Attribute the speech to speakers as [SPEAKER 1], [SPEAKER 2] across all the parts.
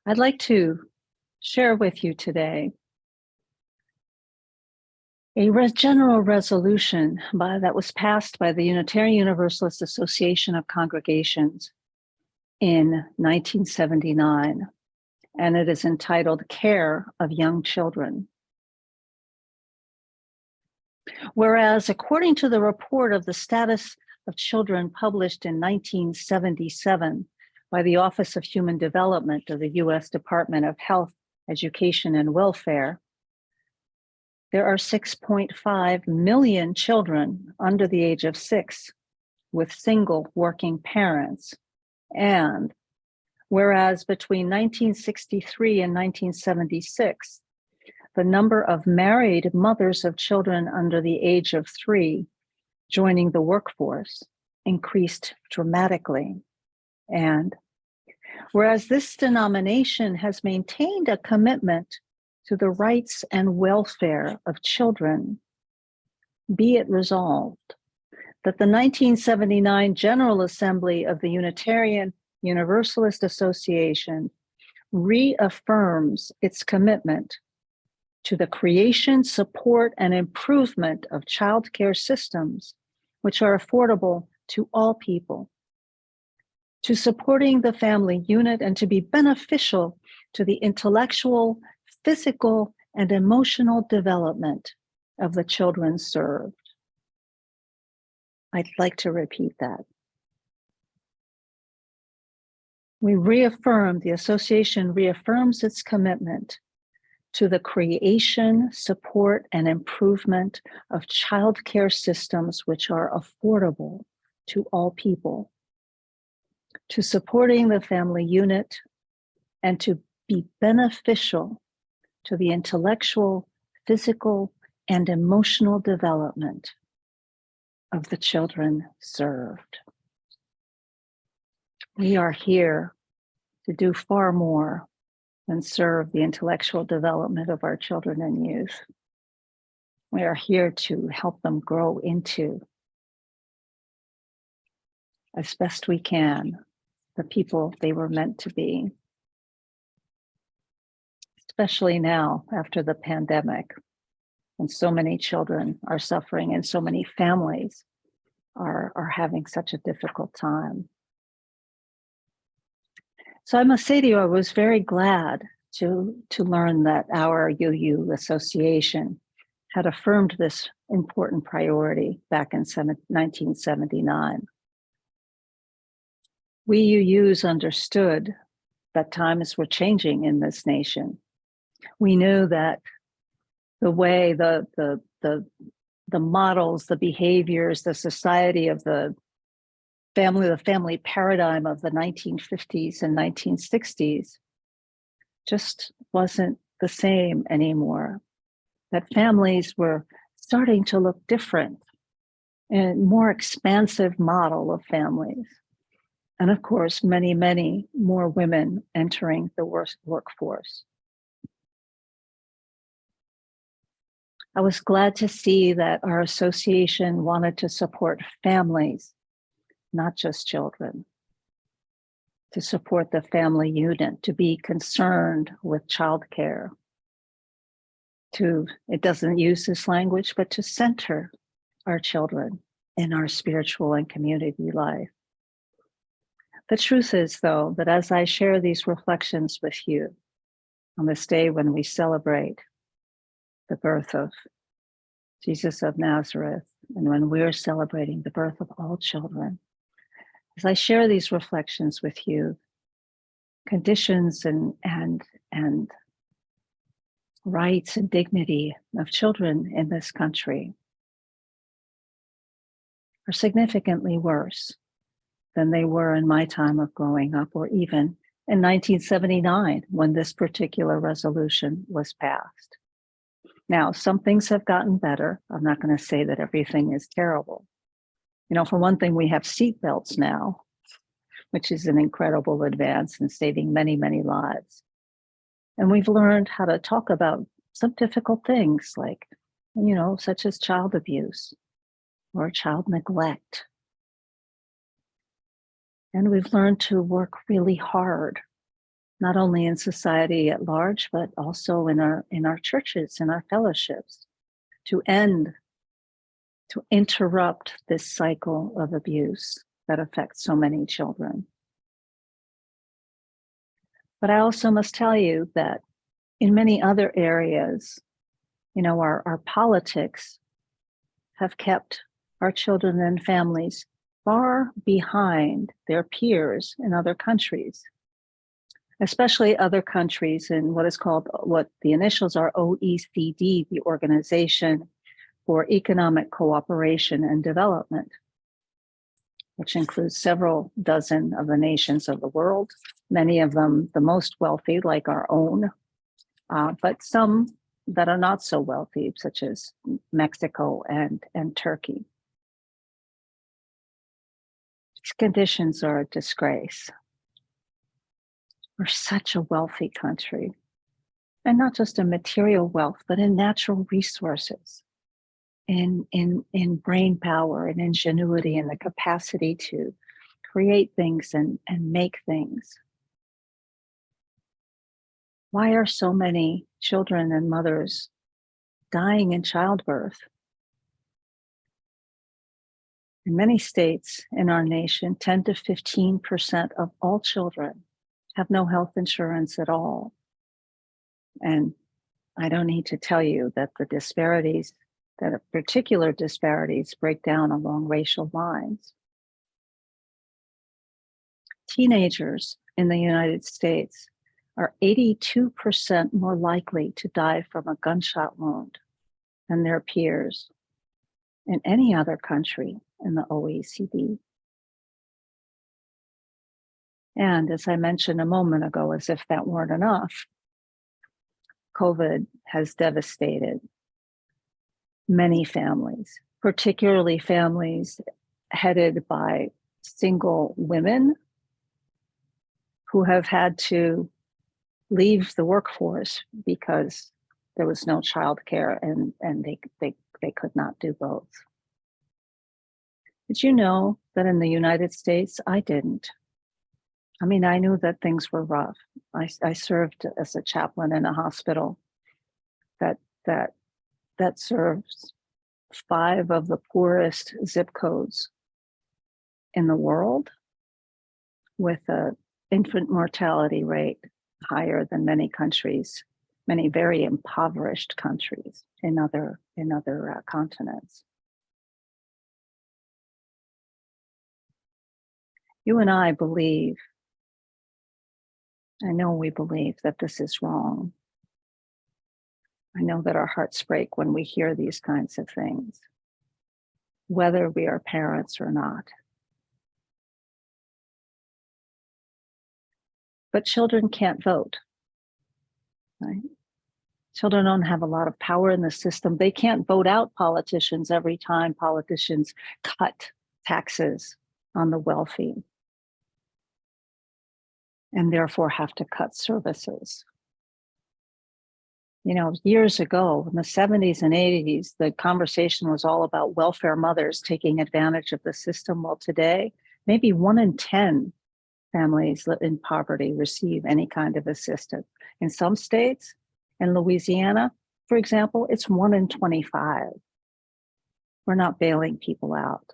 [SPEAKER 1] I'd like to share with you today a general resolution that was passed by the Unitarian Universalist Association of Congregations in 1979, and it is entitled Care of Young Children. Whereas, according to the report of the status of children published in 1977 by the Office of Human Development of the U.S. Department of Health, Education, and Welfare, there are 6.5 million children under the age of 6 with single working parents. And whereas between 1963 and 1976, the number of married mothers of children under the age of 3 joining the workforce increased dramatically. And whereas this denomination has maintained a commitment to the rights and welfare of children, be it resolved that the 1979 General Assembly of the Unitarian Universalist Association reaffirms its commitment to the creation, support, and improvement of child care systems which are affordable to all people, to supporting the family unit, and to be beneficial to the intellectual, physical, and emotional development of the children served. I'd like to repeat that. The association reaffirms its commitment to the creation, support, and improvement of child care systems which are affordable to all people, to supporting the family unit, and to be beneficial to the intellectual, physical, and emotional development of the children served. We are here to do far more than serve the intellectual development of our children and youth. We are here to help them grow into, as best we can, the people they were meant to be. Especially now after the pandemic, and so many children are suffering and so many families are having such a difficult time. So I must say to you, I was very glad to learn that our UU association had affirmed this important priority back in 1979. We UUs understood that times were changing in this nation. We knew that the way the models, the behaviors, the society of the family paradigm of the 1950s and 1960s just wasn't the same anymore. That families were starting to look different and more expansive model of families. And of course, many, many more women entering the workforce. I was glad to see that our association wanted to support families, not just children, to support the family unit, to be concerned with childcare, it doesn't use this language, but to center our children in our spiritual and community life. The truth is, though, that as I share these reflections with you on this day when we celebrate the birth of Jesus of Nazareth, and when we're celebrating the birth of all children, as I share these reflections with you, conditions and rights and dignity of children in this country are significantly worse than they were in my time of growing up, or even in 1979 when this particular resolution was passed. Now, some things have gotten better. I'm not going to say that everything is terrible. You know, for one thing, we have seatbelts now, which is an incredible advance in saving many, many lives. And we've learned how to talk about some difficult things like, you know, such as child abuse or child neglect. And we've learned to work really hard not only in society at large, but also in our churches, in our fellowships, to interrupt this cycle of abuse that affects so many children. But I also must tell you that in many other areas, our politics have kept our children and families far behind their peers in other countries, especially other countries in what the initials are OECD, the Organization for Economic Cooperation and Development, which includes several dozen of the nations of the world, many of them the most wealthy, like our own, but some that are not so wealthy, such as Mexico and Turkey. These conditions are a disgrace. We're such a wealthy country, and not just in material wealth, but in natural resources, in brain power and ingenuity and the capacity to create things and make things. Why are so many children and mothers dying in childbirth? In many states in our nation, 10 to 15% of all children have no health insurance at all. And I don't need to tell you that particular disparities break down along racial lines. Teenagers in the United States are 82% more likely to die from a gunshot wound than their peers in any other country in the OECD. And as I mentioned a moment ago, as if that weren't enough, COVID has devastated many families, particularly families headed by single women who have had to leave the workforce because there was no childcare and they could not do both. Did you know that in the United States, I didn't? I mean, I knew that things were rough. I served as a chaplain in a hospital that serves 5 of the poorest zip codes in the world, with an infant mortality rate higher than many countries, many very impoverished countries in other continents. You and I believe, I know we believe that this is wrong. I know that our hearts break when we hear these kinds of things, whether we are parents or not. But children can't vote, right? Children don't have a lot of power in the system. They can't vote out politicians every time politicians cut taxes on the wealthy and therefore have to cut services. Years ago, in the 70s and 80s, the conversation was all about welfare mothers taking advantage of the system. Well, today, maybe 1 in 10 families in poverty receive any kind of assistance. In some states, in Louisiana, for example, it's 1 in 25. We're not bailing people out.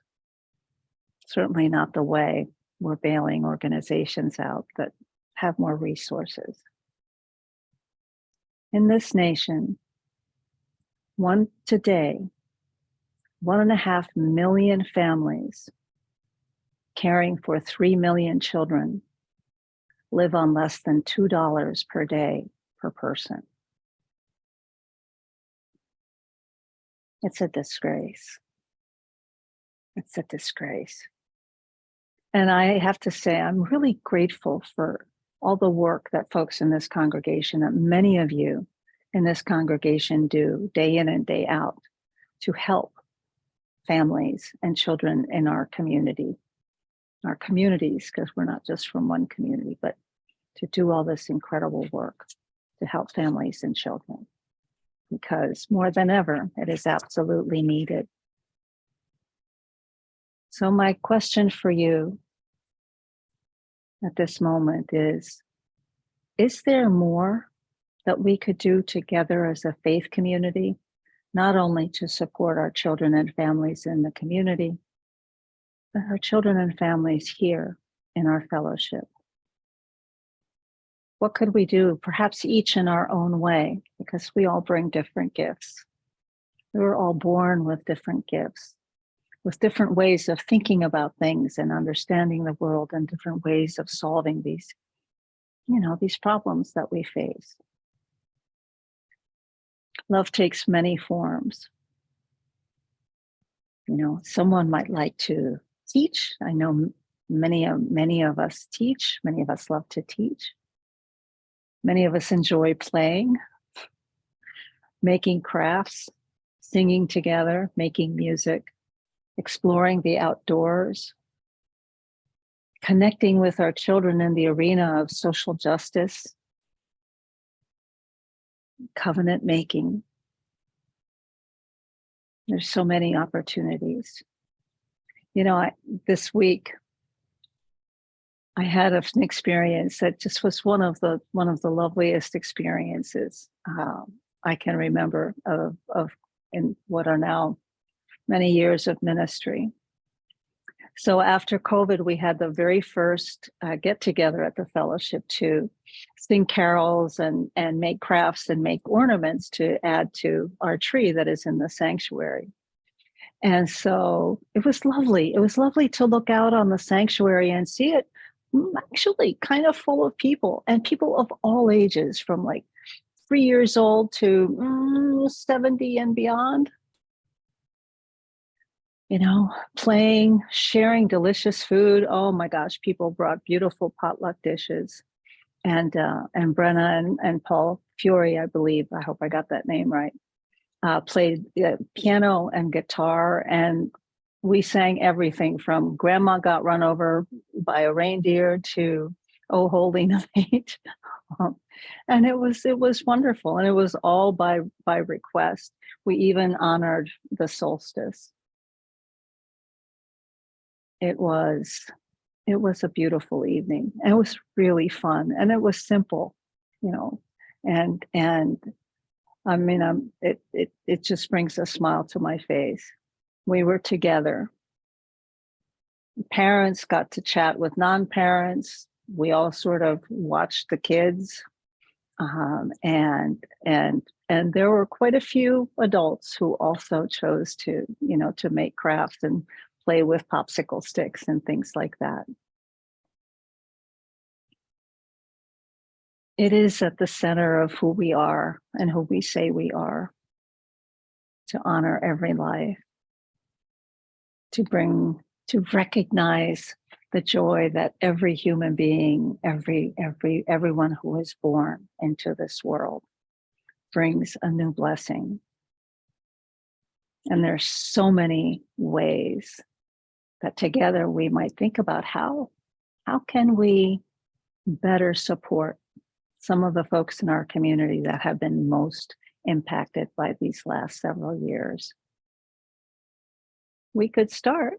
[SPEAKER 1] Certainly not the way we're bailing organizations out that have more resources. In this nation, today, 1.5 million families caring for 3 million children live on less than $2 per day per person. It's a disgrace. It's a disgrace. And I have to say, I'm really grateful for all the work that folks in this congregation, that many of you in this congregation do day in and day out to help families and children in our communities, because we're not just from one community, but to do all this incredible work to help families and children, because more than ever, it is absolutely needed. So my question for you at this moment is, is there more that we could do together as a faith community, not only to support our children and families in the community, but our children and families here in our fellowship? What could we do, perhaps each in our own way, because we all bring different gifts. We were all born with different gifts, with different ways of thinking about things and understanding the world, and different ways of solving these, these problems that we face. Love takes many forms. Someone might like to teach. I know many of us teach. Many of us love to teach. Many of us enjoy playing, making crafts, singing together, making music, exploring the outdoors, connecting with our children in the arena of social justice, covenant making. There's so many opportunities. This week, I had an experience that just was one of the loveliest experiences I can remember of in what are now many years of ministry. So after COVID, we had the very first get together at the fellowship to sing carols and make crafts and make ornaments to add to our tree that is in the sanctuary. And so it was lovely. It was lovely to look out on the sanctuary and see it actually kind of full of people, and people of all ages, from like 3 years old to 70 and beyond. Playing, sharing delicious food. Oh my gosh, people brought beautiful potluck dishes. And Brenna and Paul Fiore, I believe, I hope I got that name right, played piano and guitar, and we sang everything from Grandma Got Run Over by a Reindeer to Oh Holy Night. And it was wonderful, and it was all by request. We even honored the solstice. It was a beautiful evening, and it was really fun, and it was simple, and I mean, it just brings a smile to my face. We were together. Parents got to chat with non-parents. We all sort of watched the kids, and there were quite a few adults who also chose to make crafts and play with popsicle sticks and things like that. It is at the center of who we are and who we say we are, to honor every life, to recognize the joy that every human being, everyone who is born into this world brings a new blessing. And there's so many ways that together we might think about how can we better support some of the folks in our community that have been most impacted by these last several years. We could start,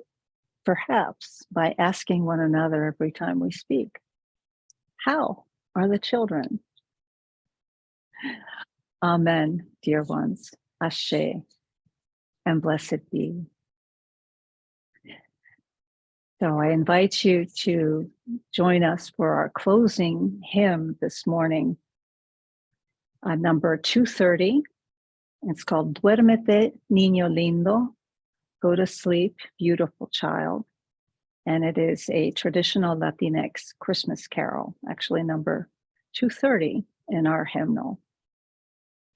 [SPEAKER 1] perhaps, by asking one another every time we speak, how are the children? Amen, dear ones, Ashe, and blessed be. So I invite you to join us for our closing hymn this morning, number 230. It's called Duérmete, Niño, Lindo. Go to sleep, beautiful child. And it is a traditional Latinx Christmas carol, actually number 230 in our hymnal.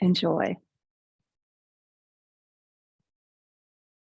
[SPEAKER 1] Enjoy.